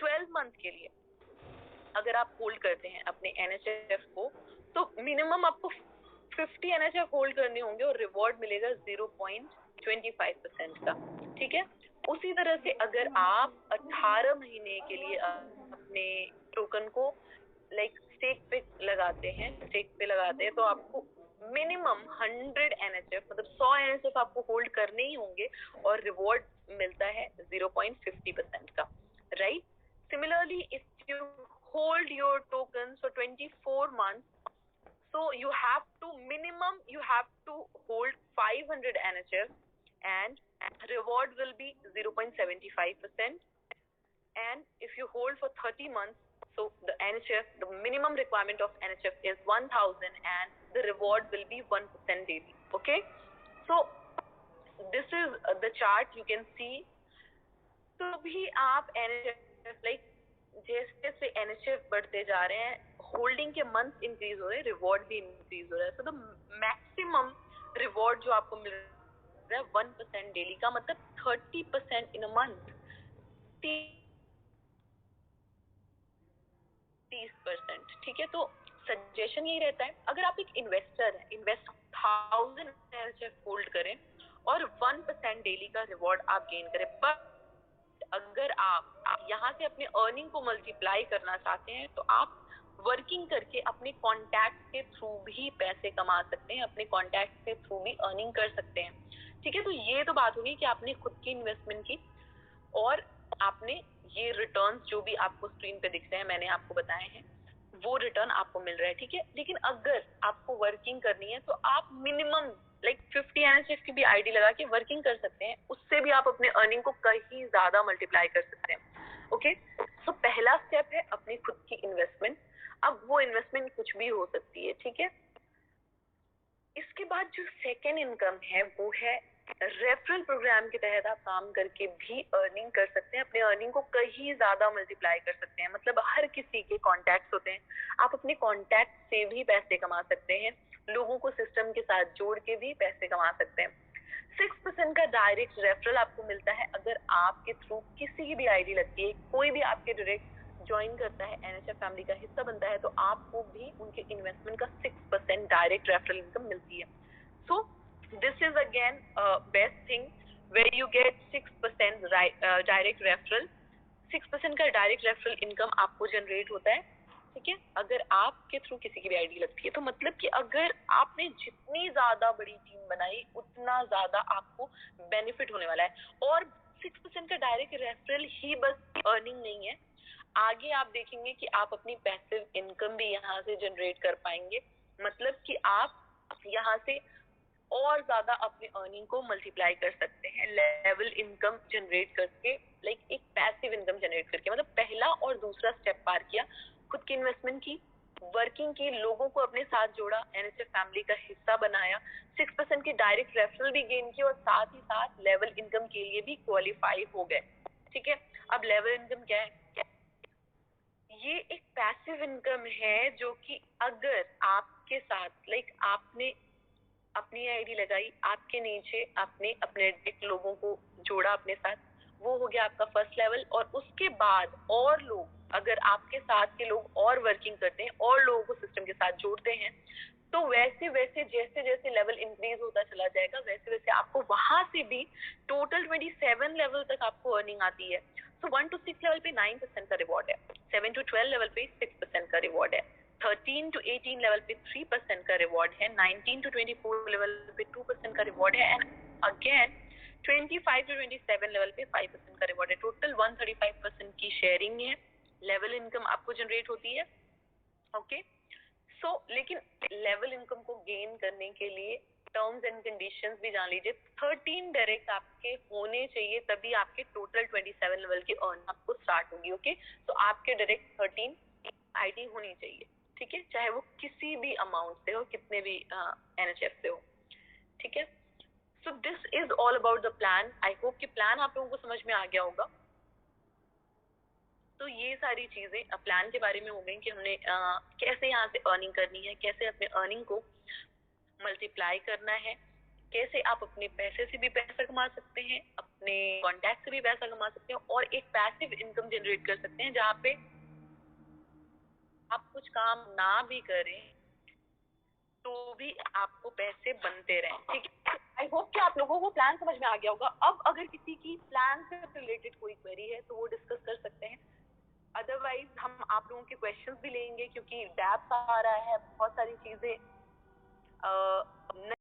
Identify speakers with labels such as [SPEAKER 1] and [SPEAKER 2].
[SPEAKER 1] 12 month के लिए अगर आप होल्ड करते हैं अपने NHF को, तो मिनिमम आपको 50 NHF होल्ड करने होंगे और रिवॉर्ड मिलेगा 0.25% का, ठीक है। उसी तरह से अगर आप 18 महीने के लिए अपने टोकन को स्टेक पे लगाते हैं तो आपको मिनिमम 100 NHF मतलब 100 NHF आपको होल्ड करने ही होंगे और रिवॉर्ड मिलता है 0.50% का, right. Similarly, if you hold your tokens for 24 months, so you have to hold 500 NHF and reward will be 0.75%. And if you hold for 30 months, so the minimum requirement of NHF is 1000 and the reward will be 1% daily. Okay, so this is the chart you can see. तो भी आप NHF जैसे जैसे NHF बढ़ते जा रहे हैं, holding के मंथ इंक्रीज हो रहे हैं, रिवॉर्ड भी इंक्रीज हो रहा है। सो द मैक्सिमम रिवॉर्ड जो आपको मिल रहा है 1% डेली का, मतलब 30% इन अ मंथ, 30%, ठीक है। तो सजेशन यही रहता है, अगर आप एक इन्वेस्टर हैं, 1000 NHF होल्ड करें और 1% डेली का रिवॉर्ड आप गेन करें। पर अगर आप यहाँ से अपने अर्निंग को मल्टीप्लाई करना चाहते हैं तो आप वर्किंग करके अपने कॉन्टैक्ट के थ्रू भी पैसे कमा सकते हैं, अपने कॉन्टैक्ट के थ्रू भी अर्निंग कर सकते हैं, ठीक है। तो ये तो बात होगी कि आपने खुद की इन्वेस्टमेंट की और आपने ये रिटर्न्स जो भी आपको स्क्रीन पे दिख रहे हैं, मैंने आपको बताए हैं, वो रिटर्न आपको मिल रहा है, ठीक है। लेकिन अगर आपको वर्किंग करनी है तो आप मिनिमम 50 NHF की भी आईडी लगा के वर्किंग कर सकते हैं, उससे भी आप अपने अर्निंग को कहीं ज्यादा मल्टीप्लाई कर सकते हैं। ओके, तो पहला स्टेप है अपनी खुद की इन्वेस्टमेंट। अब वो इन्वेस्टमेंट कुछ भी हो सकती है, ठीक है। इसके बाद जो सेकेंड इनकम है वो है रेफरल प्रोग्राम के तहत आप काम करके भी अर्निंग कर सकते हैं, अपने अर्निंग को कहीं ज्यादा मल्टीप्लाई कर सकते हैं। मतलब हर किसी के कॉन्टैक्ट होते हैं, आप अपने कॉन्टैक्ट से भी पैसे कमा सकते हैं, लोगों को सिस्टम के साथ जोड़ के भी पैसे कमा सकते हैं। 6% का डायरेक्ट रेफरल आपको मिलता है अगर आपके थ्रू किसी की भी आईडी लगती है, कोई भी आपके डायरेक्ट ज्वाइन करता है, NHF फैमिली का हिस्सा बनता है, तो आपको भी उनके इन्वेस्टमेंट का 6% डायरेक्ट रेफरल इनकम मिलती है। सो this is again best thing where you get 6% direct referral। 6% का डायरेक्ट रेफरल इनकम आपको जनरेट होता है, ठीक है, अगर आपके थ्रू किसी की भी आईडी लगती है। तो मतलब कि अगर आपने जितनी ज्यादा बड़ी टीम बनाई उतना ज्यादा आपको बेनिफिट होने वाला है। और 6% का डायरेक्ट रेफरल ही बस अर्निंग नहीं है, आगे आप देखेंगे कि आप अपनी पैसिव इनकम भी यहाँ से जनरेट कर पाएंगे। मतलब कि आप यहाँ से और ज्यादा अपने अर्निंग को मल्टीप्लाई कर सकते हैं, लेवल इनकम जनरेट करके, एक पैसिव इनकम जनरेट करके। मतलब पहला और दूसरा स्टेप पार किया, खुद की इन्वेस्टमेंट की, वर्किंग की, लोगों को अपने साथ जोड़ा, NHF फैमिली का हिस्सा बनाया, 6% की डायरेक्ट रेफरल भी गेन की और साथ ही साथ लेवल इनकम के लिए भी क्वालिफाई हो गए, ठीक है। अब लेवल इनकम क्या है? ये एक पैसिव इनकम है जो कि अगर आपके साथ आपने अपनी आईडी लगाई, आपके नीचे आपने अपने लोगों को जोड़ा अपने साथ, वो हो गया आपका फर्स्ट लेवल। और उसके बाद और लोग, अगर आपके साथ के लोग और वर्किंग करते हैं और लोगों को सिस्टम के साथ जोड़ते हैं, तो वैसे वैसे जैसे जैसे लेवल इंक्रीज होता चला जाएगा, वैसे वैसे आपको वहां से भी टोटल 27 लेवल तक आपको अर्निंग आती है। सो 1 to 6 लेवल पे 9% का रिवॉर्ड है, 7 to 12 लेवल पे 6% का रिवॉर्ड है, 13 to 18 लेवल पे 3% का रिवॉर्ड है, 19 to 24 लेवल पे 2% का रिवॉर्ड है, एंड अगेन 25 to 27 लेवल पे 5% का रिवॉर्ड है। टोटल 135% की शेयरिंग है, लेवल इनकम आपको जनरेट होती है। ओके, सो लेकिन लेवल इनकम को गेन करने के लिए टर्म्स एंड कंडीशंस भी जान लीजिए। 13 डायरेक्ट आपके होने चाहिए, तभी आपके टोटल 27 लेवल की अर्न आपको स्टार्ट होगी। ओके, तो आपके डायरेक्ट 13 आईडी होनी चाहिए, ठीक है, चाहे वो किसी भी अमाउंट से हो, कितने भी NHF से हो, ठीक है। So this is all about the plan. I hope कि प्लान आप लोगों को समझ में आ गया होगा। तो ये सारी चीजें प्लान के बारे में हो गई कि हमने कैसे यहाँ से अर्निंग करनी है, कैसे अपने अर्निंग को मल्टीप्लाई करना है, कैसे आप अपने पैसे से भी पैसा कमा सकते हैं, अपने कॉन्टैक्ट से भी पैसा कमा सकते हैं और एक पैसिव इनकम जनरेट कर सकते हैं जहाँ पे आप कुछ काम ना भी करें तो भी आपको पैसे बनते रहें। ठीक है, आई होप कि आप लोगों को प्लान समझ में आ गया होगा। अब अगर किसी की प्लान से रिलेटेड कोई क्वेरी है तो वो डिस्कस कर सकते हैं, अदरवाइज हम आप लोगों के क्वेश्चंस भी लेंगे क्योंकि डैप्स आ रहा है, बहुत सारी चीजें